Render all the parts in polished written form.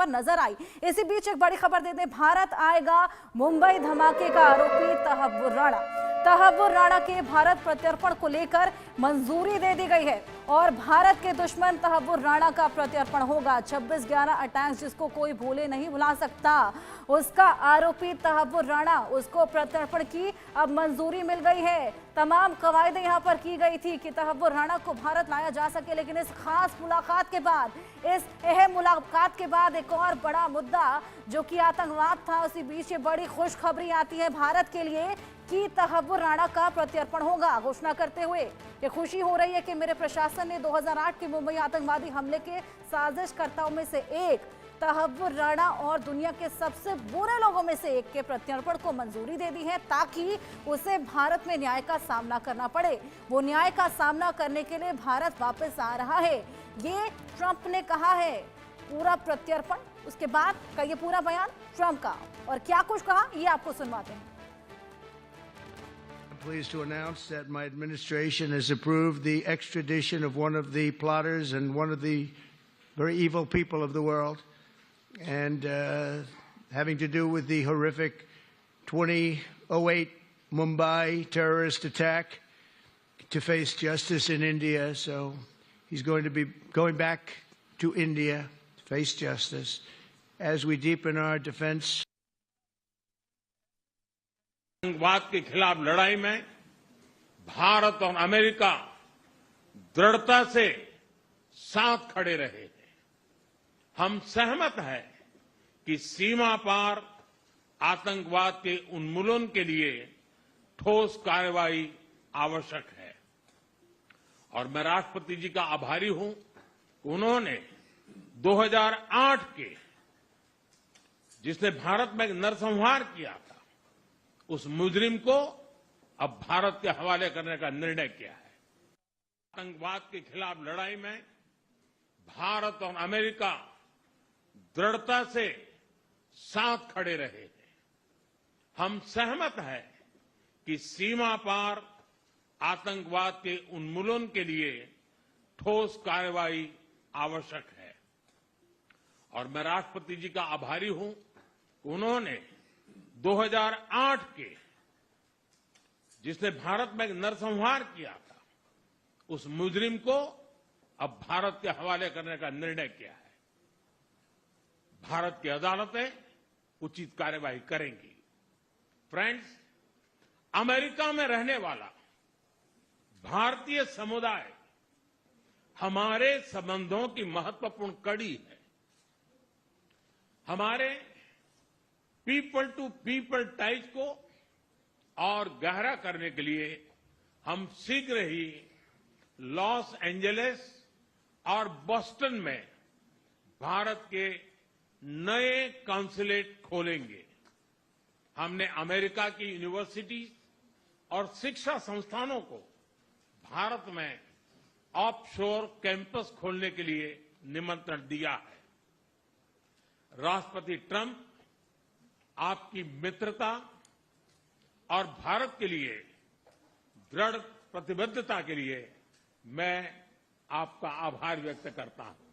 पर नजर आई। इसी बीच एक बड़ी खबर दे दें, भारत आएगा मुंबई धमाके का आरोपी तहव्वुर राणा। तहव्वुर राणा के भारत प्रत्यर्पण को लेकर मंजूरी दे दी गई है और भारत के दुश्मन तहव्वुर राणा का प्रत्यर्पण होगा। 26/11 अटैक्स जिसको कोई भूले नहीं भुला सकता, उसका आरोपी तहव्वुर राणा, उसको प्रत्यर्पण की अब मंजूरी मिल गई है। तमाम कवायदें यहां पर की गई थी कि तहव्वुर राणा को भारत लाया जा सके, लेकिन इस खास मुलाकात के बाद, इस अहम मुलाकात के बाद एक और बड़ा मुद्दा जो कि आतंकवाद था, उसी बीच ये बड़ी खुशखबरी आती है भारत के लिए कि तहव्वुर राणा का प्रत्यर्पण होगा। घोषणा करते हुए ये खुशी हो रही है कि मेरे प्रशासन ने 2008 के मुंबई आतंकवादी हमले के साजिशकर्ताओं में से एक तहव्वुर राणा और दुनिया के सबसे बुरे लोगों में से एक के प्रत्यर्पण को मंजूरी दे दी है, ताकि उसे भारत में न्याय का सामना करना पड़े। वो न्याय का सामना करने के लिए भारत वापस आ रहा है, ये ट्रंप ने कहा है। पूरा प्रत्यर्पण, उसके बाद का ये पूरा बयान ट्रंप का, और क्या कुछ कहा ये आपको सुनवाते हैं। Pleased to announce that my administration has approved the extradition of one of the plotters and one of the very evil people of the world, and having to do with the horrific 2008 Mumbai terrorist attack, to face justice in India. So he's going to be going back to India to face justice as we deepen our defense. आतंकवाद के खिलाफ लड़ाई में भारत और America दृढ़ता से साथ खड़े रहे हैं। हम सहमत हैं कि सीमा पार आतंकवाद के उन्मूलन के लिए ठोस कार्रवाई आवश्यक है, और मैं राष्ट्रपति जी का आभारी हूं। उन्होंने 2008 के जिसने भारत में नरसंहार किया था, उस मुजरिम को अब भारत के हवाले करने का निर्णय किया है। आतंकवाद के खिलाफ लड़ाई में भारत और अमेरिका दृढ़ता से साथ खड़े रहे हैं। हम सहमत हैं कि सीमा पार आतंकवाद के उन्मूलन के लिए ठोस कार्रवाई आवश्यक है, और मैं राष्ट्रपति जी का आभारी हूं। उन्होंने 2008 के जिसने भारत में नरसंहार किया था, उस मुजरिम को अब भारत के हवाले करने का निर्णय किया है। भारत की अदालतें उचित कार्यवाही करेंगी। फ्रेंड्स, अमेरिका में रहने वाला भारतीय समुदाय हमारे संबंधों की महत्वपूर्ण कड़ी है। हमारे पीपल टू पीपल टाइज को और गहरा करने के लिए हम शीघ्र ही लॉस एंजलिस और बोस्टन में भारत के नए कॉन्सुलेट खोलेंगे। हमने अमेरिका की यूनिवर्सिटी और शिक्षा संस्थानों को भारत में ऑफशोर कैंपस खोलने के लिए निमंत्रण दिया है। राष्ट्रपति ट्रंप आपकी मित्रता और भारत के लिए दृढ़ प्रतिबद्धता के लिए मैं आपका आभार व्यक्त करता हूं।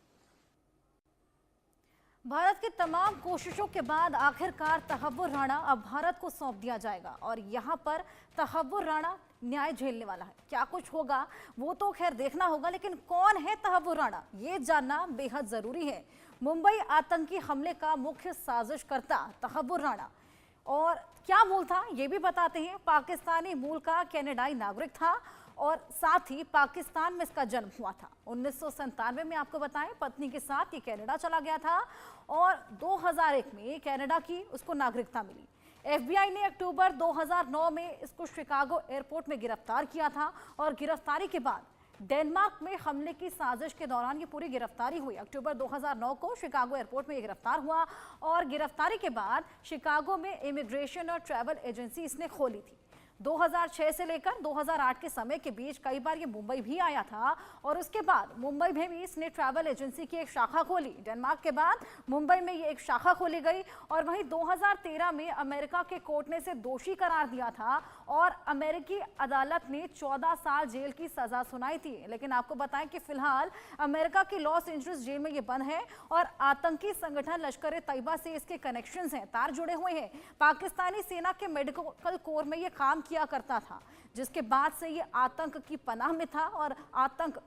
भारत की तमाम कोशिशों के बाद आखिरकार तहव्वुर राणा अब भारत को सौंप दिया जाएगा और यहां पर तहव्वुर राणा न्याय झेलने वाला है। क्या कुछ होगा वो तो खैर देखना होगा, लेकिन कौन है तहव्वुर राणा ये जानना बेहद जरूरी है। मुंबई आतंकी हमले का मुख्य साजिशकर्ता तहव्वुर राणा, और क्या मूल था ये भी बताते हैं। पाकिस्तानी मूल का कनाडाई नागरिक था और साथ ही पाकिस्तान में इसका जन्म हुआ था। 1997 में आपको बताएं पत्नी के साथ ये कनाडा चला गया था और 2001 में कनाडा की उसको नागरिकता मिली। एफबीआई ने अक्टूबर 2009 में इसको शिकागो एयरपोर्ट में गिरफ्तार किया था और गिरफ्तारी के बाद डेनमार्क में हमले की साजिश के दौरान ये पूरी गिरफ्तारी हुई। अक्टूबर 2009 को शिकागो एयरपोर्ट में ये गिरफ्तार हुआ और गिरफ्तारी के बाद शिकागो में इमिग्रेशन और ट्रैवल एजेंसी इसने खोली थी। 2006 से लेकर 2008 के समय के बीच कई बार ये मुंबई भी आया था और उसके बाद मुंबई में भी इसने ट्रैवल एजेंसी की एक शाखा खोली। डेनमार्क के बाद मुंबई में ये एक शाखा खोली गई और वहीं 2013 में अमेरिका के कोर्ट ने इसे दोषी करार दिया था और अमेरिकी अदालत ने 14 साल जेल की सजा सुनाई थी। लेकिन आपको बताएं कि फिलहाल अमेरिका की लॉस एंजल्स जेल में ये बंद है और आतंकी संगठन लश्कर ए तैयबा से इसके कनेक्शंस हैं, तार जुड़े हुए हैं। पाकिस्तानी सेना के मेडिकल कोर में ये काम किया करता था, जिसके बाद से ये आतंक की पनाह में था और आतंक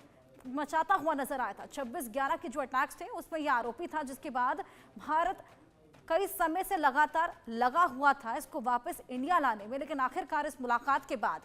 मचाता हुआ नजर आया था। 26/11 के जो अटैक्स थे उसमें यह आरोपी था, जिसके बाद भारत कई समय से लगातार लगा हुआ था इसको वापस इंडिया लाने में। लेकिन आखिरकार इस मुलाकात के बाद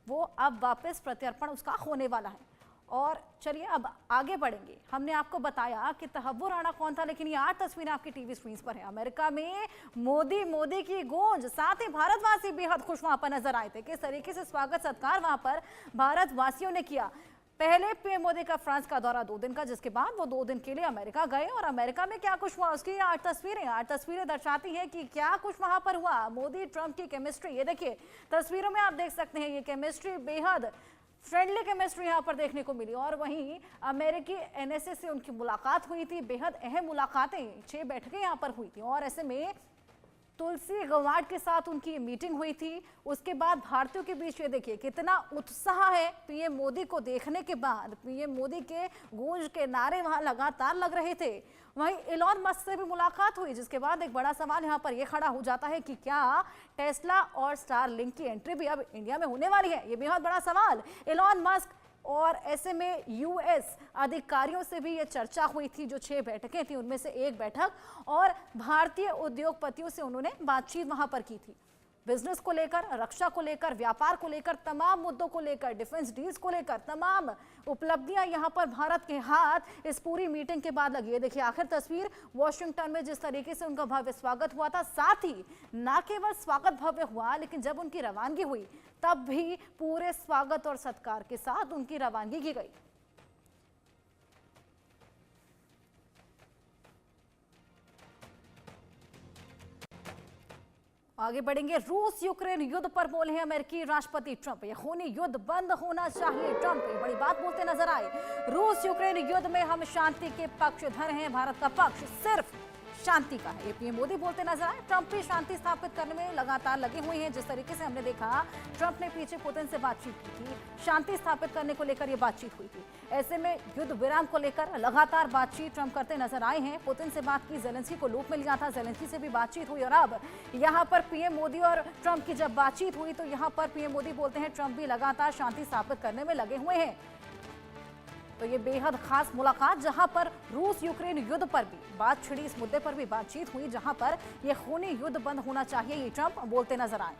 वो अब वापस प्रत्यर्पण उसका होने वाला है। और चलिए अब आगे बढ़ेंगे। हमने आपको बताया कि तहव्वुर राणा कौन था, लेकिन ये 8 तस्वीरें आपकी टीवी स्क्रीन पर है। अमेरिका में मोदी मोदी की गूंज, साथ ही भारतवासी बेहद खुश वहां पर नजर आए थे। किस तरीके से स्वागत सत्कार वहां पर भारतवासियों ने किया। पहले पीएम मोदी का फ्रांस का दौरा 2 दिन का, जिसके बाद वो 2 दिन के लिए अमेरिका गए और अमेरिका में क्या कुछ हुआ उसकी 8 तस्वीरें दर्शाती हैं कि क्या कुछ वहां पर हुआ। मोदी ट्रंप की केमिस्ट्री, ये देखिए तस्वीरों में आप देख सकते हैं, ये केमिस्ट्री बेहद फ्रेंडली केमिस्ट्री यहाँ पर देखने को मिली। और वहीं अमेरिकी एनएसए से उनकी मुलाकात हुई थी, बेहद अहम मुलाकातें, 6 बैठकें यहाँ पर हुई थी। और ऐसे में तुलसी गवाड के साथ उनकी मीटिंग हुई थी। उसके बाद भारतीयों के बीच ये देखिए कितना उत्साह है पीएम मोदी को देखने के बाद। पीएम मोदी के गूंज के नारे वहां लगातार लग रहे थे। वहीं इलॉन मस्क से भी मुलाकात हुई, जिसके बाद एक बड़ा सवाल यहां पर यह खड़ा हो जाता है कि क्या टेस्ला और स्टारलिंक की एंट्री भी अब इंडिया में होने वाली है। यह बेहद बड़ा सवाल। इलॉन मस्क और ऐसे में यूएस अधिकारियों से भी ये चर्चा हुई थी। जो 6 बैठकें थी उनमें से एक बैठक और भारतीय उद्योगपतियों से उन्होंने बातचीत वहां पर की थी। बिजनेस को लेकर, रक्षा को लेकर, व्यापार को लेकर, तमाम मुद्दों को लेकर, डिफेंस डील्स को लेकर तमाम उपलब्धियां यहां पर भारत के हाथ इस पूरी मीटिंग के बाद लगी है। देखिए आखिर तस्वीर वॉशिंगटन में जिस तरीके से उनका भव्य स्वागत हुआ था, साथ ही न केवल स्वागत भव्य हुआ, लेकिन जब उनकी रवानगी हुई तब भी पूरे स्वागत और सत्कार के साथ उनकी रवानगी की गई। आगे बढ़ेंगे। रूस यूक्रेन युद्ध पर बोले हैं अमेरिकी राष्ट्रपति ट्रंप। यह खूनी युद्ध बंद होना चाहिए, ट्रंप ये बड़ी बात बोलते नजर आए। रूस यूक्रेन युद्ध में हम शांति के पक्षधर हैं, भारत का पक्ष सिर्फ शांति का है, ये पीएम मोदी बोलते नजर आए। ट्रंप भी शांति स्थापित करने में लगातार लगे हुए हैं। जिस तरीके से हमने देखा ट्रंप ने पीछे पुतिन से बातचीत की थी, शांति स्थापित करने को लेकर ये बातचीत हुई थी। ऐसे में युद्ध विराम को लेकर लगातार बातचीत ट्रंप करते नजर आए हैं। पुतिन से बात की, जेलेंस्की को लूप में लिया था, जेलेंस्की से भी बातचीत हुई। और अब यहाँ पर पीएम मोदी और ट्रंप की जब बातचीत हुई तो यहाँ पर पीएम मोदी बोलते हैं ट्रंप भी लगातार शांति स्थापित करने में लगे हुए हैं। तो ये बेहद खास मुलाकात, जहां पर रूस यूक्रेन युद्ध पर भी बात छिड़ी, इस मुद्दे पर भी बातचीत हुई, जहां पर ये खूनी युद्ध बंद होना चाहिए, ये ट्रंप बोलते नजर आए।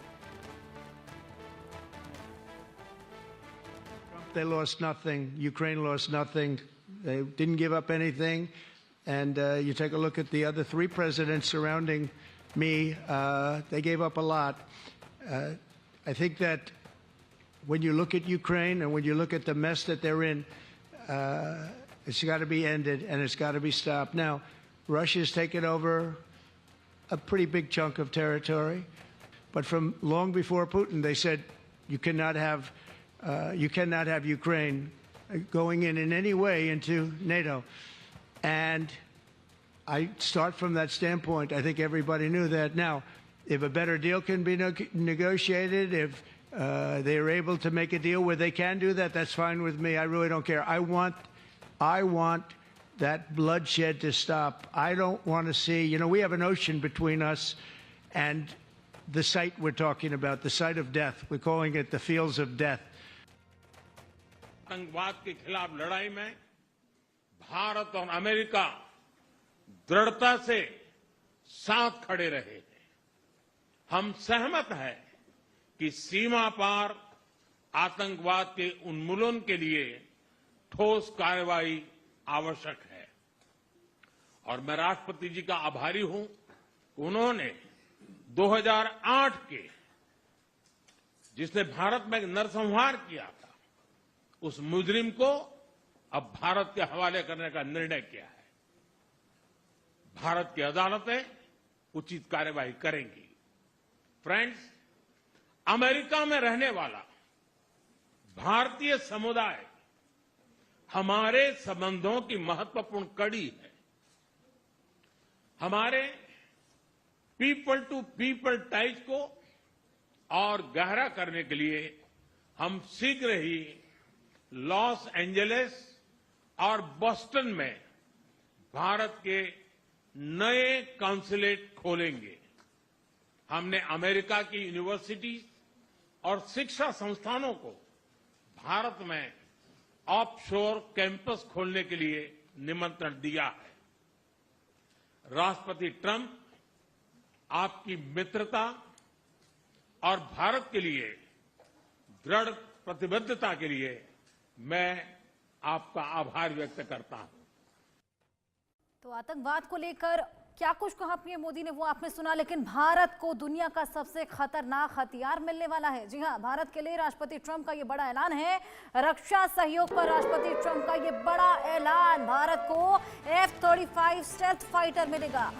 They lost nothing. Ukraine lost nothing. They didn't give up anything. And you take a look at the other 3 presidents surrounding me, they gave up a lot. I think that when you look at Ukraine and when you look at the mess that they're in, it's got to be ended and it's got to be stopped. Now, Russia's taken over a pretty big chunk of territory, but from long before Putin, they said you cannot have Ukraine going in any way into NATO. And I start from that standpoint. I think everybody knew that. Now, if a better deal can be negotiated, if they are able to make a deal where they can do that, that's fine with me. I really don't care. I want that bloodshed to stop. I don't want to see, we have an ocean between us and the site we're talking about, the site of death. We're calling it the fields of death. आतंकवाद के खिलाफ लड़ाई में भारत और America दृढ़ता से साथ खड़े रहे हैं। हम सहमत हैं कि सीमा पार आतंकवाद के उन्मूलन के लिए ठोस कार्रवाई आवश्यक है। और मैं राष्ट्रपति जी का आभारी हूं कि उन्होंने 2008 के जिसने भारत में नरसंहार किया था, उस मुजरिम को अब भारत के हवाले करने का निर्णय किया है। भारत की अदालतें उचित कार्रवाई करेंगी। फ्रेंड्स, अमेरिका में रहने वाला भारतीय समुदाय हमारे संबंधों की महत्वपूर्ण कड़ी है। हमारे पीपल टू पीपल टाइज को और गहरा करने के लिए हम शीघ्र ही लॉस एंजलिस और बोस्टन में भारत के नए कॉन्सुलेट खोलेंगे। हमने अमेरिका की यूनिवर्सिटी और शिक्षा संस्थानों को भारत में ऑफशोर कैंपस खोलने के लिए निमंत्रण दिया है। राष्ट्रपति ट्रंप आपकी मित्रता और भारत के लिए दृढ़ प्रतिबद्धता के लिए मैं आपका आभार व्यक्त करता हूं। तो आतंकवाद को लेकर क्या कुछ कहा पीएम मोदी ने वो आपने सुना, लेकिन भारत को दुनिया का सबसे खतरनाक हथियार मिलने वाला है। जी हां, भारत के लिए राष्ट्रपति ट्रंप का ये बड़ा ऐलान है। रक्षा सहयोग पर राष्ट्रपति ट्रंप का ये बड़ा ऐलान। भारत को F-35 स्टेल्थ फाइटर मिलेगा।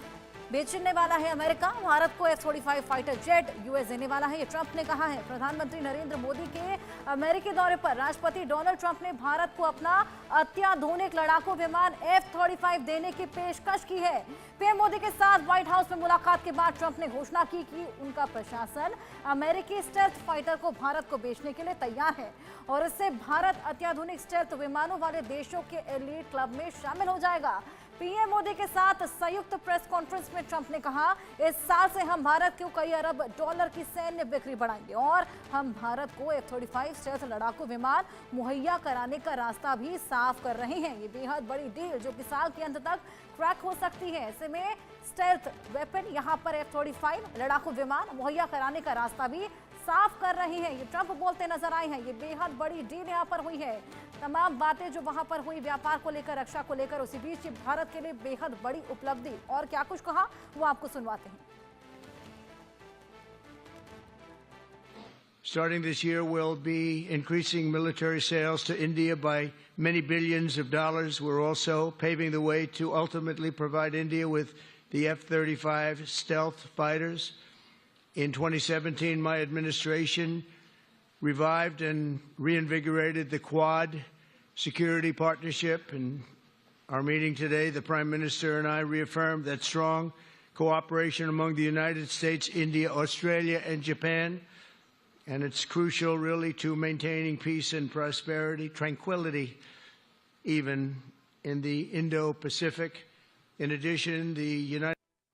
बेचने वाला है अमेरिका भारत को F-35 फाइटर जेट। यूएस देने वाला है, ये ट्रंप ने कहा है। प्रधानमंत्री नरेंद्र मोदी के अमेरिकी दौरे पर राष्ट्रपति डोनाल्ड ट्रंप ने भारत को अपना अत्याधुनिक लड़ाकू विमान F-35 देने की पेशकश की है। पीएम मोदी के साथ व्हाइट हाउस में मुलाकात के बाद ट्रंप ने घोषणा की कि उनका प्रशासन अमेरिकी स्टेल्थ फाइटर को भारत को बेचने के लिए तैयार है और इससे भारत अत्याधुनिक स्टेल्थ विमानों वाले देशों के एलीट क्लब में शामिल हो जाएगा। पीएम मोदी के साथ संयुक्त प्रेस कॉन्फ्रेंस में ट्रंप ने कहा, इस साल से हम भारत को कई अरब डॉलर की सैन्य बिक्री बढ़ाएंगे और हम भारत को F-35 स्टेल्थ लड़ाकू विमान मुहैया कराने का रास्ता भी साफ कर रहे हैं। ये बेहद बड़ी डील जो कि साल के अंत तक क्रैक हो सकती है। ऐसे में स्टेल्थ वेपन यहाँ पर F-35 लड़ाकू विमान मुहैया कराने का रास्ता भी साफ कर रही है। ये ट्रंप बोलते नजर आए हैं। ये बेहद बड़ी डील यहाँ पर हुई है। तमाम बातें जो वहां पर हुई व्यापार को लेकर, रक्षा को लेकर, उसी बीच भारत के लिए बेहद बड़ी उपलब्धि। और क्या कुछ कहा वो आपको सुनवाते हैं। Starting this year, we'll be increasing military sales to India by many billions of dollars. We're also paving the way to ultimately provide India with the F-35 stealth fighters. In 2017, my administration revived and reinvigorated the Quad security partnership. In our meeting today, the Prime Minister and I reaffirmed that strong cooperation among the United States, India, Australia, and Japan. And it's crucial, really, to maintaining peace and prosperity, tranquility, even in the Indo-Pacific. In addition, the United